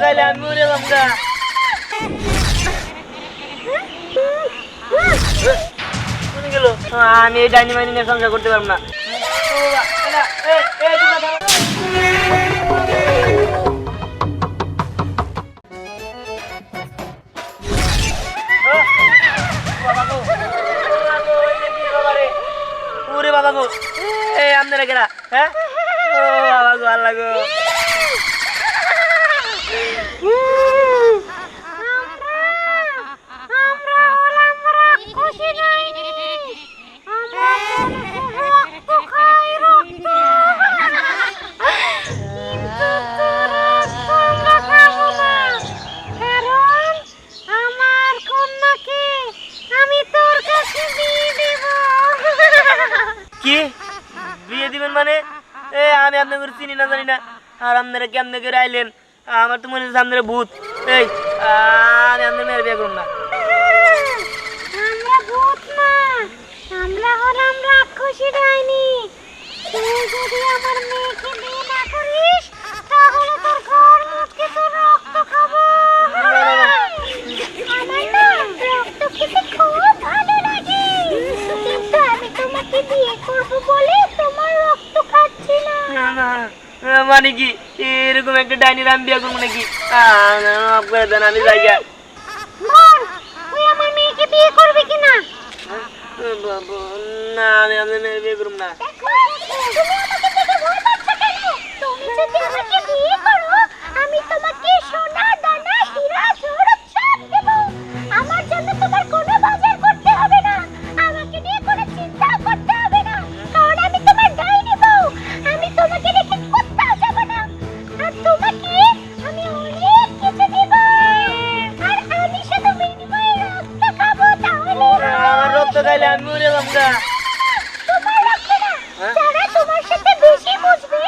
খাইলে আমি মরে যাবো গা। কোনে গেল? আমি এই ডাইনি মাইনি নিয়ে সংসার করতে পারবো না। বাবা গো, এই আপনারা কেরা? হ্যাঁ, ও বাবা গো, আল্লাহ গো। কি বিয়ে দিবেন মানে? আমি আপনাকে চিনি না জানি না, আর আপনারা কেমনে করে আইলেন? আমার তো মনে হচ্ছে আপনারা ভূত। এই আমি আপনার মেয়ের বিয়ে করুন না। আমরা ভূত না, আমরা হলাম রাক্ষসী ডাইনি। তুই যদি আমার মেয়েকে বিয়ে না করিস তাহলে তোর ঘর মুখে তোর রক্ত খাবো। আমার না রক্ত খেতে খুব ভালো লাগে, কিন্তু আমি তোমাকে বিয়ে করবো বলে তোমার রক্ত খাচ্ছি না। মানে কি এরকম একটা ডাইনির আমি বিয়ে করবো নাকি? আমি জায়গা তুই আমার মেয়েকে বিয়ে করবি কিনা? না, আমি আপনার মেয়ের বিয়ে করবো না। তুমি যদি আমাকে বিয়ে করো আমি তোমাকে সোনা দানা হীরা জহরত সব দেব। আমার জন্য তোমার কোনো বাজার করতে হবে না, আমাকে নিয়ে কোনো চিন্তা করতে হবে না, কারণ আমি তোমার ডাইনি বউ। আমি তোমাকে রেখে কোথাও যাব না, আর তোমাকে আমি অনেক কিছু দেব, আর আমি শুধু বিনিময়ে রক্ত খাবো। তাহলে আমার রক্ত খাইলে আমি মরে যাবো গা। তোমার রক্ত না, যারা তোমার সাথে বেশি বুঝবে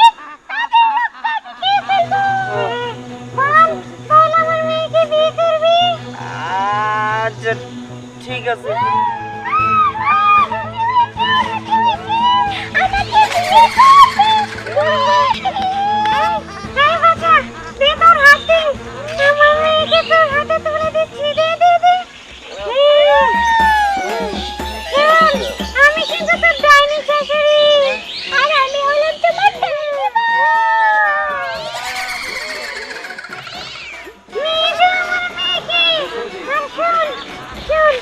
তাদের রক্ত আমি খেয়ে ফেলবো। বল বল আমার মেয়েকে বিয়ে করবি? আচ্ছা ঠিক আছে। আমাকে বিয়ে করবি? এই বাচ্চা, দে তোর হাত দে, আমার মেয়েকে তোর হাতে তুলে দিচ্ছি। দে দে দে। শোন, আমি কিন্তু তোর ডাইনি শাশুড়ি, আর আমি হলাম তোমার ডাইনি বউ। নিয়ে যা আমার মেয়েকে। আর শোন শোন,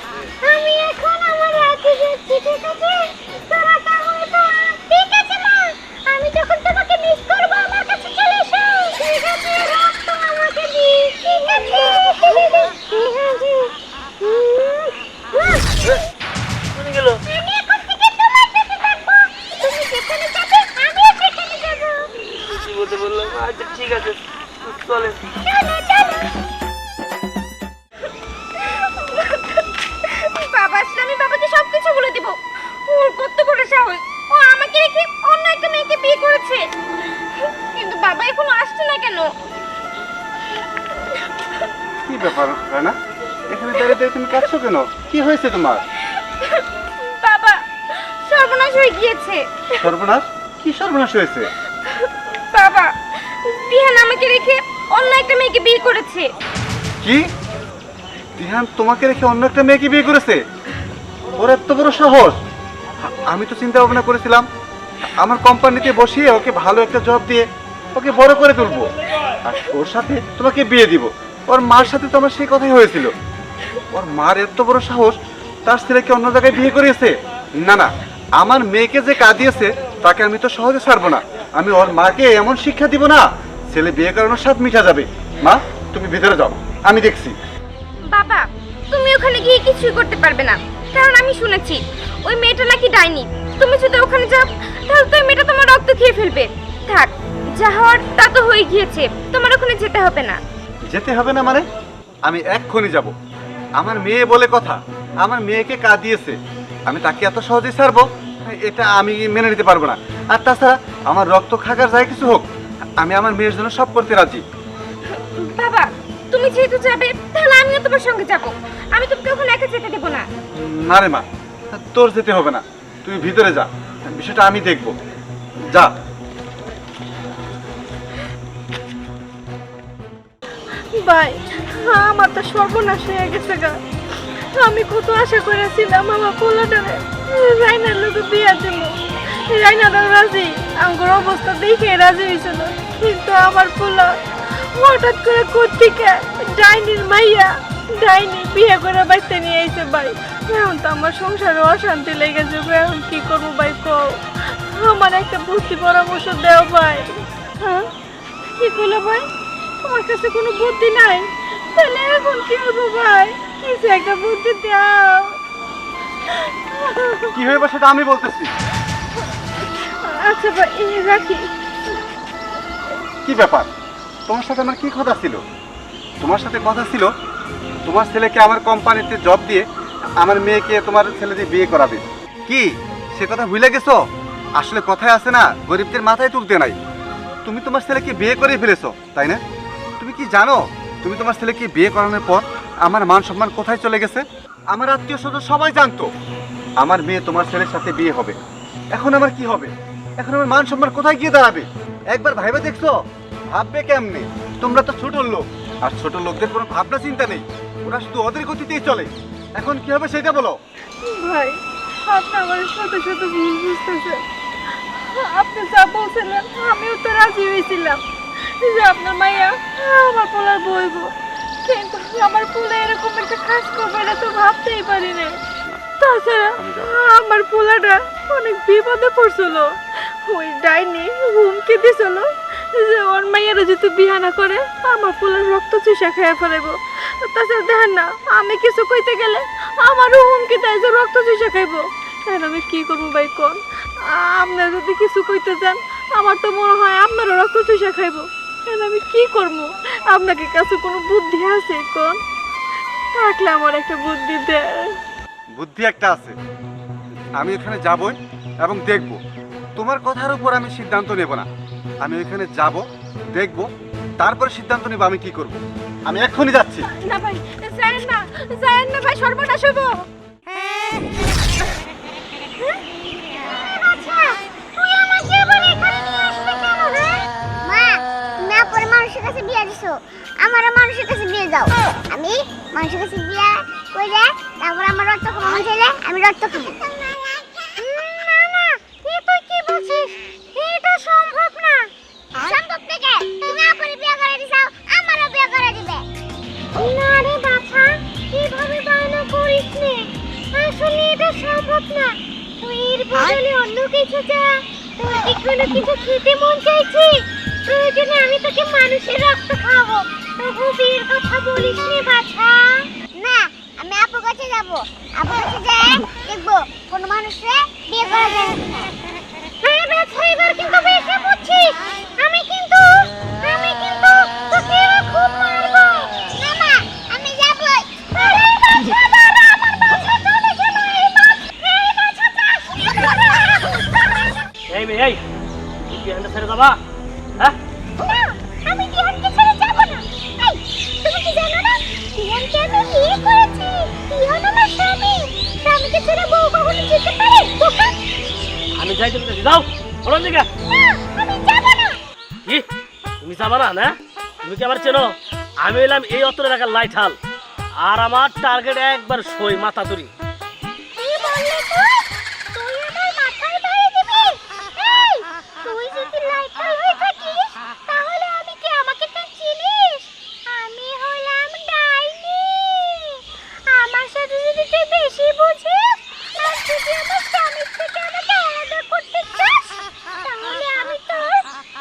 আমি এখন আমার রাতে যাচ্ছি, ঠিক আছে? তোরা তাহলে তো ঠিক আছে মা, আমি যখন তোমাকে মিস করবো আমার কাছে চলে এসো, ঠিক আছে? রক্ত আমাকে দিস, ঠিক আছে? ঠিক আছে। কোনে গেল? আমি এখন থেকে তোমার সাথে থাকবো, তুমি যেখানে যাবে আমিও সেখানে যাবো। কি বলতে বললাম? আচ্ছা ঠিক আছে, চলেন। চলো চলো। বাবা আসলে আমি বাবাকে সবকিছু বলে দিব। ওর কত বড় সাহস, ও আমাকে রেখে অন্য একটা মেয়েকে বিয়ে করেছে। কিন্তু বাবা এখনো আসছে না কেন? কি ব্যাপার রানা, এখানে দাঁড়িয়ে দাঁড়িয়ে তুমি কাঁদছো কেন? কি হয়েছে তোমার? বাবা সর্বনাশ হয়ে গিয়েছে। সর্বনাশ? কি সর্বনাশ হয়েছে? বাবা তিহান আমাকে রেখে অন্য একটা মেয়েকে বিয়ে করেছে। কি? তিহান তোমাকে রেখে অন্য একটা মেয়েকে বিয়ে করেছে? ওর এত বড় সাহস! আমি তো চিন্তা ভাবনা করেছিলাম আমার কোম্পানিতে বসিয়ে ওকে ভালো একটা জব দিয়ে ওকে বড় করে তুলবো, আর ওর সাথে তোমাকে বিয়ে দিব। ওর মার সাথে তো আমার সেই কথাই হয়েছিল। ওর মার এত বড় সাহস তার ছেলেকে অন্য জায়গায় বিয়ে করিয়েছে। না না, আমার মেয়েকে যে কাঁদিয়েছে তাকে আমি তো সহজে ছাড়বো না। আমি ওর মাকে এমন শিক্ষা দিব না, ছেলে বিয়ে করানোর স্বাদ মিটা যাবে। মা তুমি ভিতরে যাও, আমি দেখছি। বাবা তুমি ওখানে গিয়ে কিছুই করতে পারবে না, কারণ আমি শুনেছি ওই মেয়েটা নাকি ডাইনি। তুমি যদি ওখানে যাও তাহলে তো ওই মেয়েটা তোমার রক্ত খেয়ে ফেলবে। থাক, যা হওয়ার তা তো হয়ে গিয়েছে, তোমার ওখানে যেতে হবে না। যেতে হবে না মানে? আমি এক্ষুনি যাব। আমার মেয়ে বলে কথা, আমার মেয়েকে কাঁদিয়েছে, আমি তাকে এত সহজে ছাড়বো এটা আমি মেনে নিতে পারবো না। আর তাছাড়া আমার রক্ত খাগার যায় কিছু হোক, আমি আমার মেয়ের জন্য সব করতে রাজি। বাবা তুমি যেহেতু যাবে তাহলে আমিও তোমার সঙ্গে যাব। আমি তোমাকে ওখানে একা যেতে দেব না। না রে মা, তোর যেতে হবে না, তুই ভিতরে যা, বিষয়টা আমি দেখবো। যা। ভাই আমার তো সর্বনাশ হয়ে গেছে গা। আমি কত আশা করেছিলাম আমার পোলাটারে রাইনার লোকে বিয়া দেব, রাইনারও রাজি, আমার অবস্থা দেখে রাজি হয়েছিল। কিন্তু আমার পোলা হঠাৎ করে কোত্থেকে ডাইনির মাইয়া, ডাইনি বিয়ে করে বাড়িতে নিয়ে আইছে ভাই। এখন তো আমার সংসারে অশান্তি লেগেছে, এখন কি করবো ভাই কও, আমার একটা বুদ্ধি পরামর্শ দেও ভাই। হ্যাঁ কি করলো ভাই, তোমার কাছে কোনো বুদ্ধি নাই? তাহলে এখন কি করবো ভাই, কিছু একটা বুদ্ধি দাও। কি হয়ে সেটা আমি বলতেছি। আচ্ছা ভাই রাখি। কি ব্যাপার, তোমার সাথে আমার কি কথা ছিল? তোমার সাথে কথা ছিল তোমার ছেলেকে আমার কোম্পানিতে জব দিয়ে আমার মেয়েকে তোমার ছেলে দিয়ে বিয়ে করাবে। কি সে কথা ভুলে গেছো? আসলে কথায় আছে না, গরিবদের মাথায় তুলতে নাই। তুমি তোমার ছেলেকে বিয়ে করে ফেলেছো, তাই না? তুমি কি জানো তুমি তোমার ছেলেকে বিয়ে করানোর পর আমার মান সম্মান কোথায় চলে গেছে? আমার আত্মীয় স্বজন সবাই জানতো আমার মেয়ে তোমার ছেলের সাথে বিয়ে হবে। এখন আমার কি হবে? এখন আমার মান সম্মান কোথায় গিয়ে দাঁড়াবে? একবার ভাইবা দেখছো? ভাববে কেমনে? তোমরা তো ছোট লোক, আর ছোট লোকদের কোনো ভাবনা চিন্তা নেই, ওরা শুধু ওদের গতিতেই চলে। এখন কি হবে সেটা বলো। ভাই আপনি আমার শত শত ভুল বুঝতেছেন। আপনি যা বলছিলেন আমিও তো রাজি হয়েছিলাম যে আপনার মাইয়া আমার পোলার বইব, কিন্তু আমার পোলা এরকম একটা কাজ করবে না তো ভাবতেই পারি না। তাছাড়া আমার পোলাটা অনেক বিপদে পড়ছিল, ওই ডাইনি হুমকি দিছিল যে ওর মাইয়ারা যদি বিয়া না করে আমার পোলার রক্ত চুষা খেয়ে ফেলাইব। তাছাড়া দেখেন না, আমি কিছু কইতে গেলে আমারও হুমকি দেয় যে রক্ত চুষা খাইব। এখন আমি কি করবো ভাই কোন? আপনার যদি কিছু কইতে চান আমার তো মনে হয় আপনারও রক্ত চুষা খাইব। এখন আমি কি করবো? আপনাকে কাছে কোনো বুদ্ধি আছে কোন? থাকলে আমার একটা বুদ্ধি দেয়। বুদ্ধি একটা আছে, আমি এখানে যাবই এবং দেখব। তোমার কথার উপর আমি সিদ্ধান্ত নেব না। আমি ওইখানে যাব, দেখব, তারপর সিদ্ধান্ত নেব আমি কি করব। আমি এক্ষুনি যাচ্ছি। না ভাই যায়েন না, যায়েন না ভাই, সর্বনাশ হইব। আচ্ছা তুই আমাকে আবার এখানে নিয়ে আসলি কেন রে? মা তুমি পরে মানুষের কাছে বিয়ে দিছো, আমারও মানুষের কাছে বিয়ে দাও। আমি মানুষের কাছে বিয়ে কইলে তারপর আমার রক্ত কমা চাইলে আমি রক্ত খাবো। না না এ তুই কি বলছিস? এটা সম্ভব না। সম্ভব থেকে তুমি আপনি বিয়ে করে দিছো, আমারও বিয়ে করে দিবে। না রে বাছা, কিভাবে বায়না করিস নে, আসলে এটা সম্ভব না। তুই এর বদলে অন্য কিছু চা, তোর কি কোনো কিছু খেতে মন চাইছে? প্রয়োজনে আমি তোকে মানুষের রক্ত খাওয়াবো, তবু বিয়ের কথা বলিস নে বাছা। না আমি আপুর কাছে যাবো, আপুর কাছে যাই দেখবো কোন মানুষে বিয়ে করা যায় না। হ্যাঁ বাছা এবার কিন্তু বেশি বুঝছিস। আমি কিন্তু তোকে খুব মারবো। না না আমি যাবই। আরে বাছা দাঁড়া, আমার বাছা চলে গেল। এই বাছা যাস এই মেয়ে, এই তুই কি এখানটা ছেড়ে যাবা? হ্যাঁ না, আমি দিহানকে ছেড়ে যাব না। এই তুমি কি জানো না, দিহানকে আমি বিয়ে করেছি। দিহান আমার স্বামী, স্বামীকে ছেড়ে বউ কখনো যেতে পারে? বোকা। আমি যাই চলে যাচ্ছি, যাও বলো দিকে। না আমি যাব না। কি তুমি যাবা না? না তুমি কি আমার চেনো? আমি এলাম এই অত্র এলাকার লাইট হাল, আর আমার টার্গেট একবার সই মাথা তুরি। কি বললি তুই? তুই আমার মাথায় বাড়ি দিবি? এই তুই যদি লাইটার হয়ে থাকিস তাহলে আমি কি, আমাকে তুই চিনিস? আমি হলাম ডাইনি। আমার সাথে যদি তুই বেশি বুঝিস আর যদি আমার স্বামীর থেকে আমাকে আলাদা করতে চাস তাহলে আমি তোর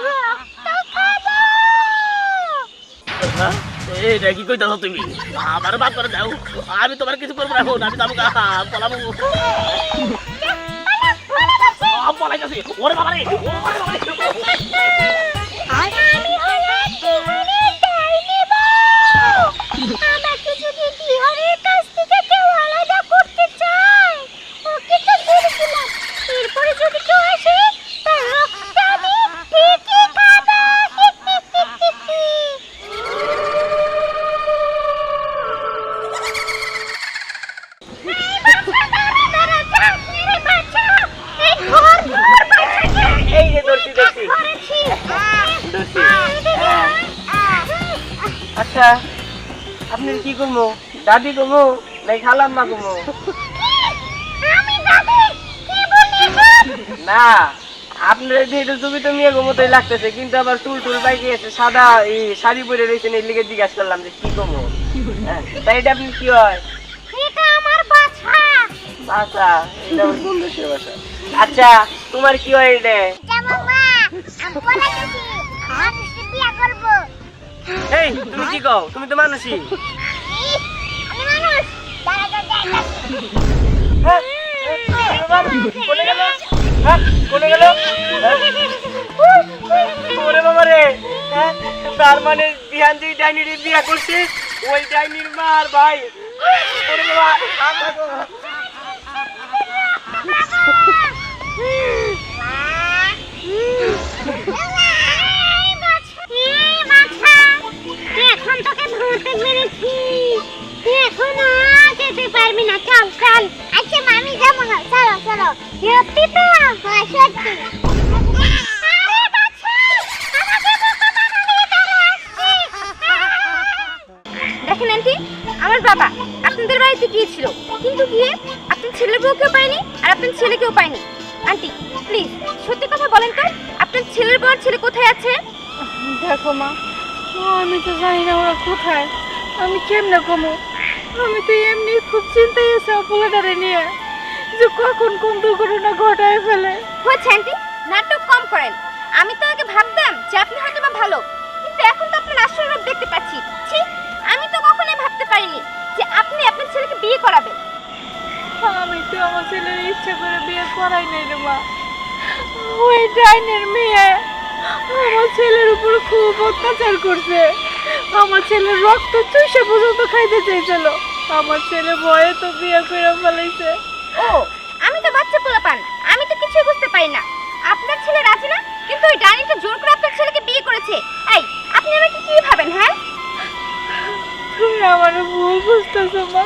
রক্ত খাবো। হ্যাঁ এইটা কি কইতাছো তুমি? আমার বাপ করে দাও, আমি তোমার কিছু করবো না। এখন আমি যাবো পলাবো, পলাই যাচ্ছি। ওরে বাবা রে, আমি হলাম দিহানের ডাইনি বউ। আমাকে যদি দিহানের কাছ থেকে কেউ আলাদা করতে চায় ওকে তো ছেড়ে দিলাম, এরপরে যদি কেউ আসে তার রক্ত আমি ঠিকই খাবো। এই বাচ্চা দাঁড়া দাঁড়া, যাস নে রে বাচ্চা। এই ঘর ঘর বাচ্চাকে। এই যে ধরছি ধরছি করেছি। ধরছি। আচ্ছা আপনি কি করবো? দাদি করবো নাই খালাম্মা করবো? আমি দাদি কি বলিস? না, আপনার যেহেতু তুমি তো মেয়ে মতোই লাগতেছে, কিন্তু আবার চুল টুল বাইকে এসে সাদা এই শাড়ি পরে রয়েছেন, এই লিগে জিজ্ঞাসা করলাম যে কি করবো। তাই এটা আপনি কি হয়? এটা আমার বাছা। বাসা, এটা আমার কোন দেশের বাসা? আচ্ছা, তোমার কি হয় এটা? জামামা, আমি বলে গেছি মানুষকে বিয়ে করব। এই তুমি কি কও? তুমি তো মানুষই। আমি মানুষ। দাঁড়া দাঁড়া। হ্যাঁ? কোনে গেল? হ্যাঁ? কোনে গেল? ওরে বাবা রে, হ্যাঁ? তার মানে বিহান যে ডাইনির বিয়া করছে, ওই ডাইনির মা আর ভাই। ওরে বাবা, আমরা তো এখন তোকে ধরতে মেরেছি, এখন আর যেতে পারবি না। চল চল। আচ্ছা মামি যাবো না, চলো চলো। সত্যি তো? হ্যাঁ সত্যি। আরে বাছা, আমাকে বোকা বানালি, তারা আসছে। দেখেন আন্টি, আমার বাবা আপনাদের বাড়িতে গিয়েছিল, কিন্তু গিয়ে আপনার ছেলের বউকেও পায়নি আর আপনার ছেলেকেও পায়নি। আন্টি প্লিজ সত্যি কথা বলেন তো, আপনার ছেলের বউ আর ছেলে কোথায় আছে? দেখো মা, আমি তো জানি না ওরা কোথায়, আমি কেমনে কমো। আমি তো এমনি খুব চিন্তায় আছে পোলাটারে নিয়ে, যে কখন কোন দুর্ঘটনা ঘটায় ফেলে। হচ্ছে আন্টি, নাটক কম করেন। আমি তো আগে ভাবতাম যে আপনি হয়তো বা ভালো, কিন্তু এখন তো আপনার আসল রূপ দেখতে পাচ্ছি। ছি, আমি তো কখনোই ভাবতে পারিনি যে আপনি আপনার ছেলেকে বিয়ে করাবেন। আমি তো আমার ছেলের ইচ্ছা করে বিয়ে করাই নাই রে মা। ওই ডাইনের মেয়ে আমার ছেলের উপর খুব অত্যাচার করছে। আমার ছেলের রক্ত চুষে পর্যন্ত খাইতে চাইছিল। আমার ছেলে ভয়ে তো বিয়ে করে ফেলাইছে। ও, আমি তো বাচ্চা পোলাপান, আমি তো কিছুই বুঝতে পারি না। আপনার ছেলে রাজি না, কিন্তু ওই ডাইনিটা জোর করে আপনার ছেলেকে বিয়ে করেছে। এই, আপনি আমাকে কি ভাবেন? হ্যাঁ, তুমি আমার ভুল বুঝতেছো মা।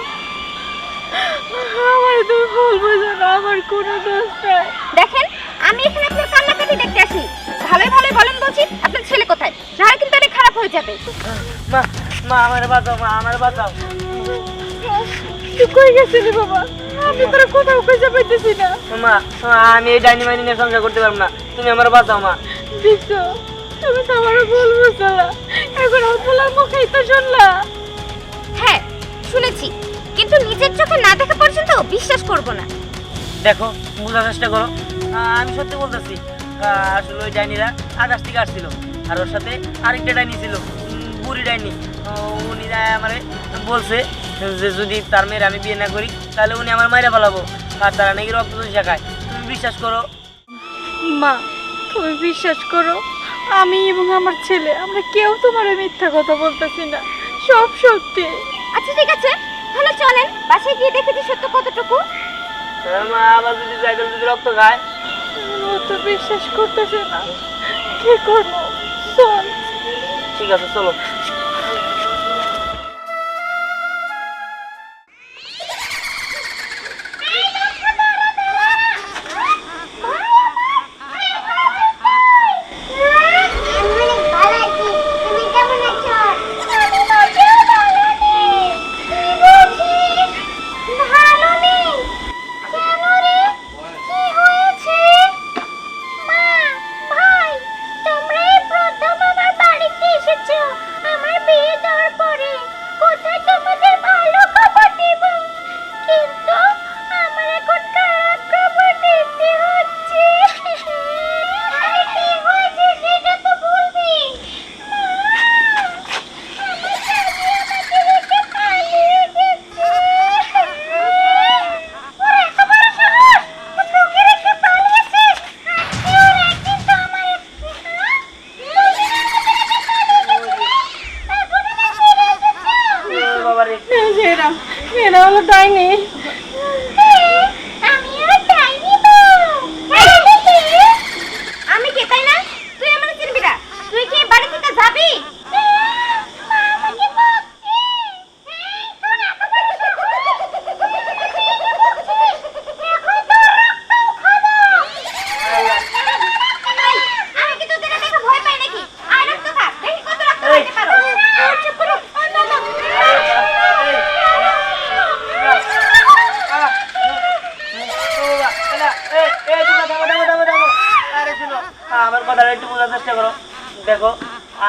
আমার তো ভুল বুঝো না, আমার কোনো দোষ নাই। দেখেন, আমি এখানে আপনার কান্নাকাটি দেখতে আসি। ভালোই ভালোই বলেন বলছি, আপনার ছেলে কোথায়? নাহলে কিন্তু অনেক খারাপ হয়ে যাবে। মা, মা আমার বাঁচাও, মা আমার বাঁচাও। তুই কই গেছিলি বাবা? আমি তোরা কোথাও খুঁজে পাইতেছি না। মা, আমি এই ডাইনি মাইনি নিয়ে সংসার করতে পারবো না, তুমি আমার বাঁচাও মা। দেখছো, তুমি তো আমার ভুল বুঝছো না। এখন আপনার মুখেই তো শুনলা। হ্যাঁ শুনেছি, কিন্তু নিজের চোখে না দেখা পর্যন্ত বিশ্বাস করব না। দেখো, বোঝার চেষ্টা করো, আমি সত্যি বলতেছি। আসলে ওই ডাইনিরা আকাশ থেকে আসছিল, আর ওর সাথে আরেকটা ডাইনি ছিল, বুড়ি ডাইনি। উনি আমারে বলছে যে যদি তার মেয়ের আমি বিয়ে না করি তাহলে উনি আমার মায়েরা পালাবো, আর তারা নাকি রক্ত শেখায়। তুমি বিশ্বাস করো মা, তুমি বিশ্বাস করো, আমি এবং আমার ছেলে আমরা কেউ তোমার মিথ্যা কথা বলতেছি না, সব সত্যি। আচ্ছা ঠিক আছে, তাহলে চলেন বাসায় গিয়ে দেখে দিই সত্য কতটুকু। মা, আবার যদি যাই যদি রক্ত খায়। ও তো বিশ্বাস করতেছে না, কি করবো? চল। ঠিক আছে, চলো। আমার বিয়ে দেওয়ার পরে কোথায় তোমাদের ভালো খবর দেব, কিন্তু আমার এখন খারাপ খবর দিতে হচ্ছে। আরে কি হয়েছে সেটা তো বলবি। আমার স্বামী আমাকে রেখে পালিয়ে গেছে। ওর এত বড় সাহস, ও তোকে রেখে পালিয়েছে। আজকে ওর একদিন তো আমার বাবা রে, এরা হলো ডাইনি। আমি কে তাই না? তুই আমার চিনবি না? তুই কি বাড়ি থেকে যাবি? আমি কি তোদের দেখে ভয় পাই নাকি? আর রক্ত খা, দেখি কত রক্ত খেতে পারো। চুপ করো।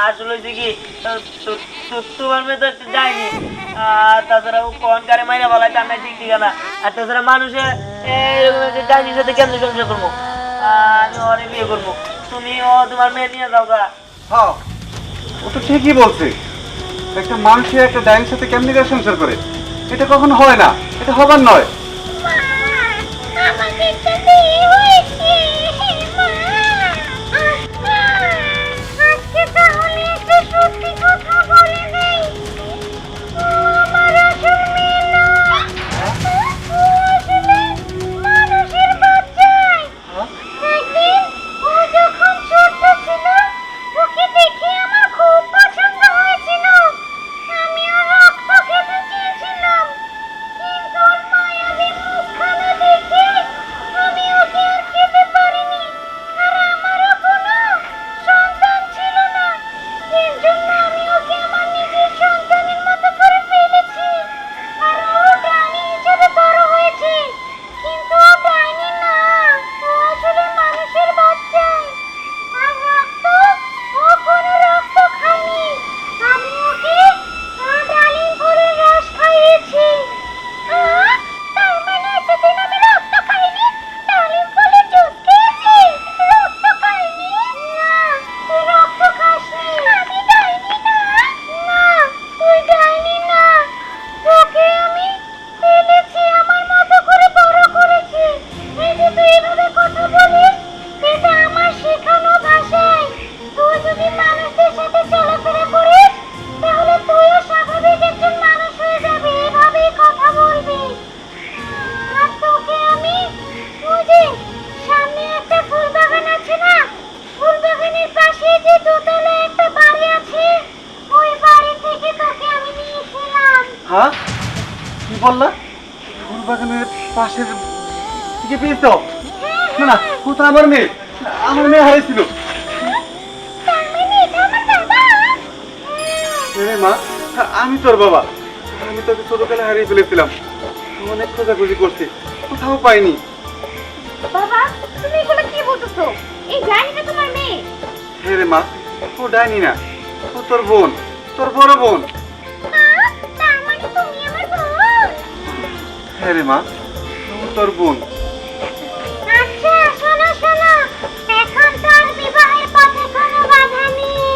আসলে হয়েছে কি তোমার মেয়ে তো একটা যায়নি, আর তাছাড়া ও কন কারে মাইরা বলায় তার নাই ঠিক ঠিকানা। আর তাছাড়া মানুষে এরকম একটা ডাইনির সাথে কেমনি সংসার করবো? আমি অনেক বিয়ে করবো, তুমি ও তোমার মেয়ে নিয়ে যাও গা। হ্যাঁ, ও তো ঠিকই বলছে। একটা মানুষের একটা ডাইনির সাথে কেমনি করে সংসার করে? এটা কখনো হয় না, এটা হবার নয়। মা, আমাদের তো বিয়ে হয়েছে। মা, আজকে তাহলে একটা সত্যি কথা বলে দেই। ও আমার আসল মেয়ে না। ও আসলে মানুষের বাচ্চাই। একদিন ও যখন ছোট ছিল, ওকে দেখে আমার খুব পছন্দ হয়েছিল। আমি ওর রক্ত খেতে চেয়েছিলাম, কিন্তু ওর মায়াবী মুখখানা দেখে আমি ওকে আর খেতে পারিনি। আর আমারও কোনো সন্তান ছিল না, এর জন্য আমি ওকে আমার নিজের সন্তানের মতো করে ফেলেছি। আর ও ডাইনি হিসেবে বড় হয়েছে, কিন্তু ও ডাইনি না, ও আসলে মানুষের বাচ্চা। আর রক্ত, ও কোনো রক্ত খায়নি। আমি ওকে ডালিম ফলের রস খাইয়েছি। তার মানে এতদিন আমি রক্ত খাইনি, ডালিম ফলের জুস খেয়েছি, রক্ত খাইনি? না, তুই রক্ত খাসনি। আমি ডাইনি না। না, তুই ডাইনি না। তোকে আমি ফেলেছি, আমার মতো করে বড় করেছি। এই যে তুই এভাবে কথা বলিস, এটা আমার শেখানো ভাষায়। তুই যদি মানুষদের সাথে চলাফেরা করিস, তাহলে তুইও স্বাভাবিক একজন মানুষ হয়ে যাবি, এভাবেই কথা বলবি। আর তোকে আমি, ওই যে সামনে একটা ফুল বাগান আছে না, ফুল বাগানের পাশে যে দোতলা একটা বাড়ি আছে, ওই বাড়ি থেকে তোকে আমি নিয়েছিলাম। হ্যাঁ, কি বললা? ফুল বাগানের পাশের দিকে পেয়েছো? না না, ও তো আমার মেয়ে। আমার মেয়ে হারিয়েছিল। তার মানে এটা আমার দাদা? রে মা, আমি তোর বাবা। আমি তোকে ছোটবেলা হারিয়ে ফেলেছিলাম। অনেক খোঁজাখুঁজি করছি, কোথাও পাইনি। বাবা, তুমি এগুলো কি বলতেছো? এই ডাইনিটা তোমার মেয়ে? হ্যাঁ রে মা, ও ডাইনি না, ও তোর বোন, তোর বড় বোন। তার মানে তুমি আমার বোন? হ্যাঁ রে মা, ও তোর বোন। আচ্ছা, শোনো শোনো, এখন তো আর বিবাহের পথে কোনো বাধা নেই।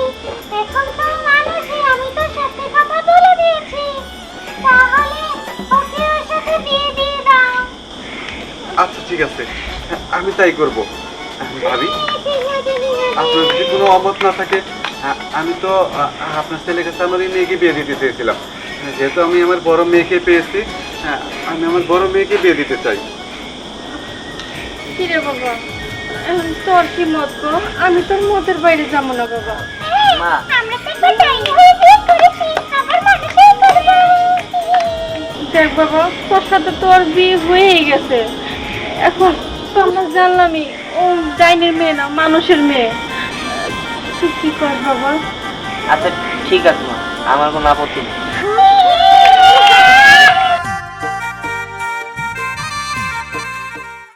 এখন তো মানুষই, আমি তো সত্যি কথা বলে দিয়েছি। তাহলে ওকে ওর সাথে বিয়ে দিয়ে দাও। আচ্ছা ঠিক আছে, আমি তাই করব। ভাবি, ঠিক আছে, ঠিক আছে। আপনার যদি কোনো অমত না থাকে, আমি তো আপনার ছেলের কাছে আমার এই মেয়েকে বিয়ে দিতে চেয়েছিলাম। যেহেতু আমি আমার বড় মেয়েকে পেয়েছি, আমি আমার বড় মেয়েকে বিয়ে দিতে চাই। কি রে বাবা, এখন তোর কি মত গো? আমি তোর মতের বাইরে যাবো না বাবা। মা। আমরা তো একবার ডাইনি হয়ে বিয়ে করেছি, আবার মানুষ হয়ে করবো। দেখ বাবা, তোর সাথে তোর বিয়ে হয়েই গেছে। এখন তো আমরা জানলামই ও ডাইনির মেয়ে না, মানুষের মেয়ে। তুই কি কর বাবা? আচ্ছা ঠিক আছে মা, আমার কোনো আপত্তি নেই।